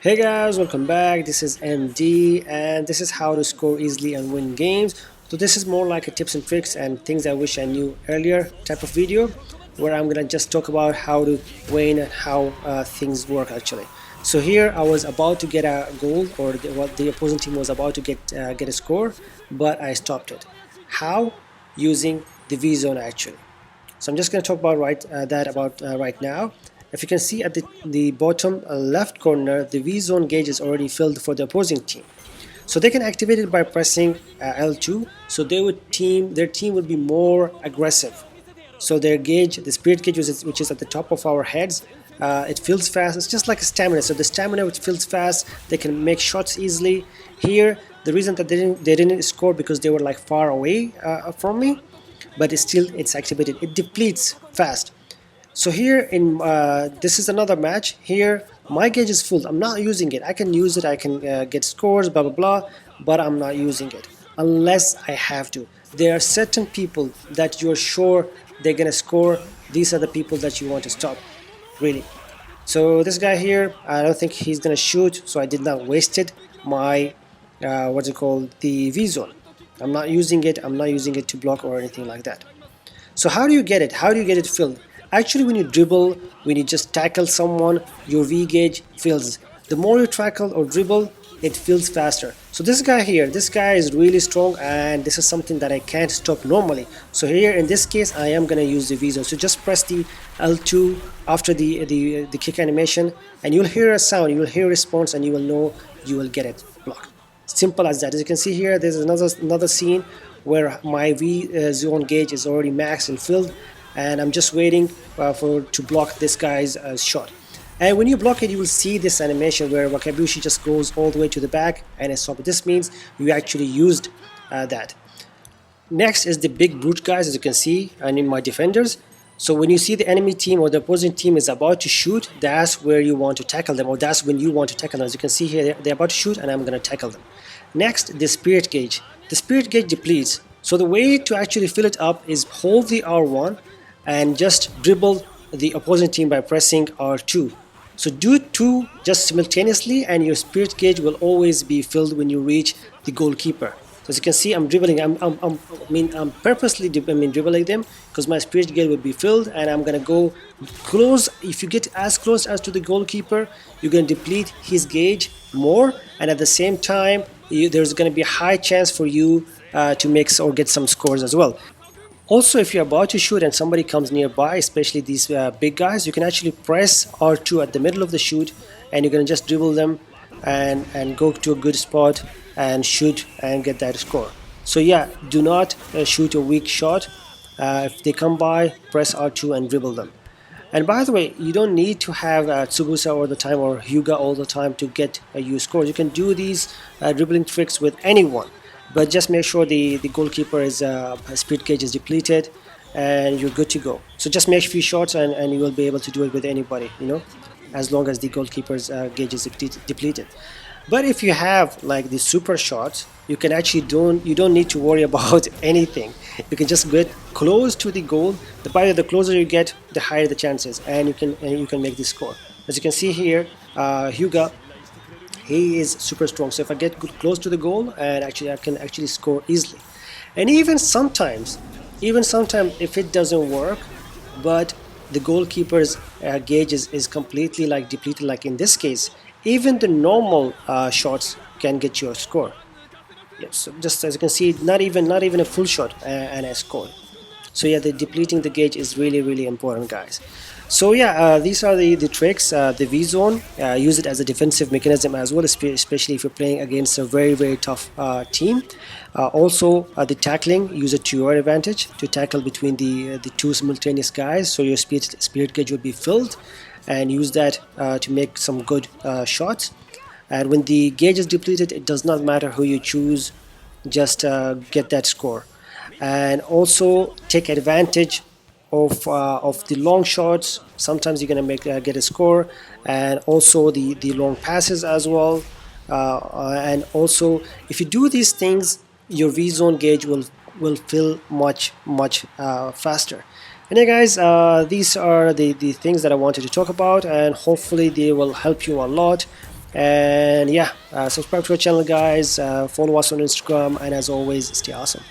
Hey guys, welcome back. This is MD and this is how to score easily and win games. So this is more like a tips and tricks and things I wish I knew earlier type of video where I'm gonna just talk about how to win and how things work actually. So here I was about to get a goal, or what the opposing team was about to get a score, but I stopped it. How? Using the V zone actually. So I'm just going to talk about right now. If you can see at the bottom left corner, the V zone gauge is already filled for the opposing team. So they can activate it by pressing L2. So their team would be more aggressive. So their gauge, the spirit gauge, which is at the top of our heads, it fills fast. It's just like a stamina. So the stamina, which fills fast, they can make shots easily. Here, the reason that they didn't score because they were like far away from me, but it's activated. It depletes fast. So here in this is another match. Here my gauge is full. I'm not using it. I can use it. I can get scores, blah blah blah, but I'm not using it unless I have to. There are certain people that you're sure they're gonna score. These are the people that you want to stop, really. So this guy here, I don't think he's gonna shoot. So I did not waste it. My what's it called, the V zone. I'm not using it. I'm not using it to block or anything like that. So how do you get it? How do you get it filled? Actually, when you dribble, when you just tackle someone, your V gauge fills. The more you tackle or dribble, it fills faster. So this guy here, this guy is really strong, and this is something that I can't stop normally. So here in this case, I am gonna use the V zone. So just press the L2 after the kick animation, and you'll hear a sound, you'll hear a response, and you will know you will get it blocked. Simple as that. As you can see here, there's another scene where my V zone gauge is already maxed and filled, and I'm just waiting to block this guy's shot. And when you block it, you will see this animation where Wakabushi just goes all the way to the back and it's stopped. This means you actually used that. Next is the big brute guys, as you can see, and in my defenders. So when you see the enemy team or the opposing team is about to shoot, that's where you want to tackle them, or that's when you want to tackle them. As you can see here, they're about to shoot, and I'm going to tackle them. Next, the spirit gauge. The spirit gauge depletes. So the way to actually fill it up is hold the R1 and just dribble the opposing team by pressing R2. So do two just simultaneously, and your spirit gauge will always be filled when you reach the goalkeeper. So as you can see, I'm dribbling. I'm purposely dribbling them because my spirit gauge will be filled, and I'm gonna go close. If you get as close as to the goalkeeper, you're gonna deplete his gauge more, and at the same time, there's gonna be a high chance for you to mix or get some scores as well. Also, if you're about to shoot and somebody comes nearby, especially these big guys, you can actually press R2 at the middle of the shoot, and you're going to just dribble them and go to a good spot and shoot and get that score. So yeah, do not shoot a weak shot. If they come by, press R2 and dribble them. And by the way, you don't need to have Tsubasa all the time or Hyuga all the time to get you scores. You can do these dribbling tricks with anyone, but just make sure the goalkeeper is spirit gauge is depleted, and you're good to go. So just make a few shots, and you will be able to do it with anybody, as long as the goalkeeper's gauge is depleted. But if you have like the super shots, you don't need to worry about anything. You can just get close to the goal. The closer you get, the higher the chances, and you can make the score. As you can see here, Hyuga, he is super strong. So if I get close to the goal, and I can actually score easily. And even sometimes if it doesn't work, but the goalkeeper's gauge is completely like depleted, like in this case, even the normal shots can get you a score. Yes, so just as you can see, not even a full shot and a score. So yeah, the depleting the gauge is really important, guys. So yeah, these are the tricks. The V zone, use it as a defensive mechanism as well, especially if you're playing against a very tough team. Also, the tackling, use it to your advantage to tackle between the two simultaneous guys, so your spirit gauge will be filled, and use that to make some good shots. And when the gauge is depleted, it does not matter who you choose, just get that score. And also take advantage of the long shots. Sometimes you're gonna get a score, and also the long passes as well. And also, if you do these things, your V zone gauge will fill much faster. And yeah, guys, these are the things that I wanted to talk about, and hopefully they will help you a lot. And yeah, subscribe to our channel, guys. Follow us on Instagram, and as always, stay awesome.